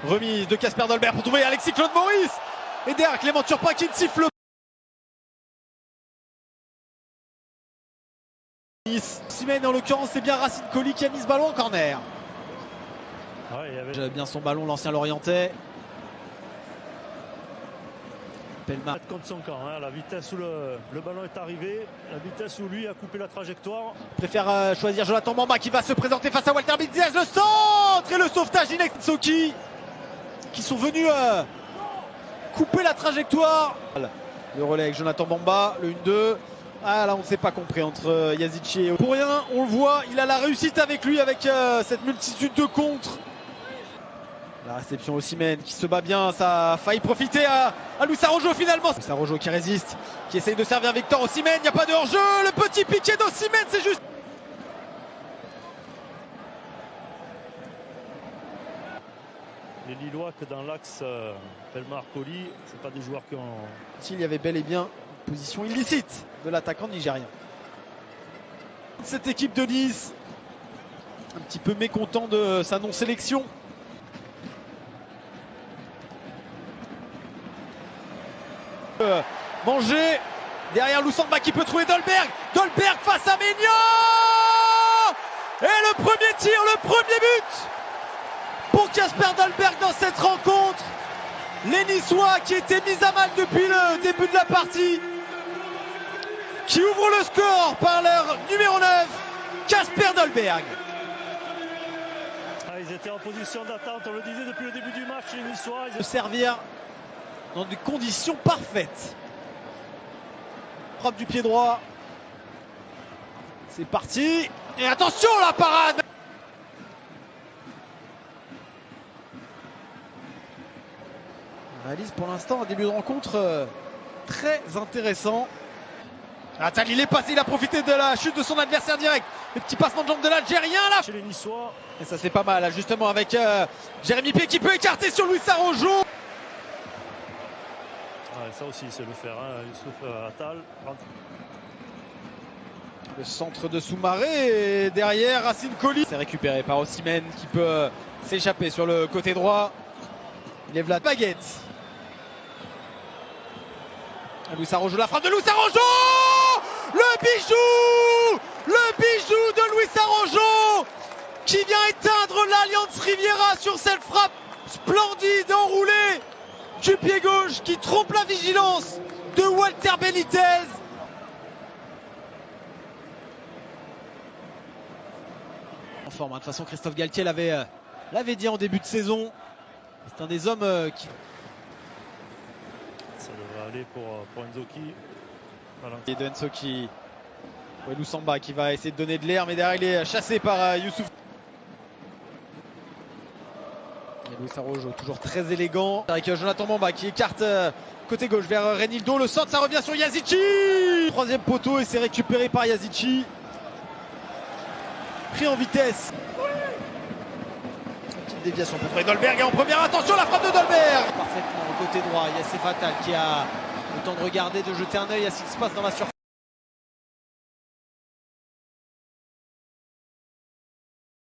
Remise de Casper Dolberg pour trouver Alexis Claude Maurice. Et derrière Clément Turpin qui ne siffle pas. Osimhen en l'occurrence, c'est bien Racine Colli qui a mis ce ballon en corner. Ouais, il y avait... Bien son ballon, l'ancien Lorientais. Pellemar contre son camp, hein, la vitesse où le ballon est arrivé, la vitesse où lui a coupé la trajectoire. Préfère choisir Jonathan Bamba qui va se présenter face à Walter Benitez. Le centre et le sauvetage d'Inexoki qui sont venus couper la trajectoire. Le relais avec Jonathan Bamba, le 1-2. Ah là on ne s'est pas compris entre Yazici et... Pour rien, on le voit, il a la réussite avec lui, avec cette multitude de contres. La réception Osimhen qui se bat bien, ça a failli profiter à Luis Araujo finalement. Luis Araujo qui résiste, qui essaye de servir Victor Osimhen, il n'y a pas de hors-jeu, le petit piqué d'Osimhen, c'est juste... Les Lillois que dans l'axe Pellemar-Colli, c'est pas des joueurs qui ont... Il y avait bel et bien une position illicite de l'attaquant nigérien. Cette équipe de Nice, un petit peu mécontent de sa non-sélection. Manger derrière Loussamba qui peut trouver Dolberg. Dolberg face à Maignan. Et le premier tir, le premier but pour Casper Dolberg dans cette rencontre. Les Niçois qui étaient mis à mal depuis le début de la partie, qui ouvrent le score par leur numéro 9, Casper Dolberg. Ah, ils étaient en position d'attente, on le disait depuis le début du match, les Niçois. De servir dans des conditions parfaites. Frappe du pied droit. C'est parti. Et attention la parade. On réalise pour l'instant un début de rencontre très intéressant. Attal, il est passé, il a profité de la chute de son adversaire direct. Le petit passement de jambe de l'Algérien là. Chez les Niçois. Et ça c'est pas mal, justement avec Jérémy Pied qui peut écarter sur Luis Araujo. Ouais, ça aussi c'est le faire, hein. Youssouf Attal. Le centre de Soumaré et derrière Racine Colli. C'est récupéré par Osimhen qui peut s'échapper sur le côté droit. Il lève la baguette. Luis Araujo, la frappe de Luis Araujo. Le bijou de Luis Araujo qui vient éteindre l'Alliance Riviera sur cette frappe splendide enroulée du pied gauche qui trompe la vigilance de Walter Benitez. En forme, hein. De toute façon Christophe Galtier l'avait dit en début de saison. C'est un des hommes qui... Ça devrait aller pour Nzoki. Voilà. Et de Nzoki. Ouais, Loussamba qui va essayer de donner de l'air, mais derrière il est chassé par Youssouf. Et Luis Araujo toujours très élégant. Avec Jonathan Bamba qui écarte côté gauche vers Renildo. Le centre, ça revient sur Yazici. Troisième poteau et c'est récupéré par Yazici. Pris en vitesse. Petite déviation pour trouver Dolberg et en première, attention la frappe de Dolberg. Parfaitement au côté droit, il y a Fatal qui a le temps de regarder, de jeter un œil à ce qui se passe dans la surface.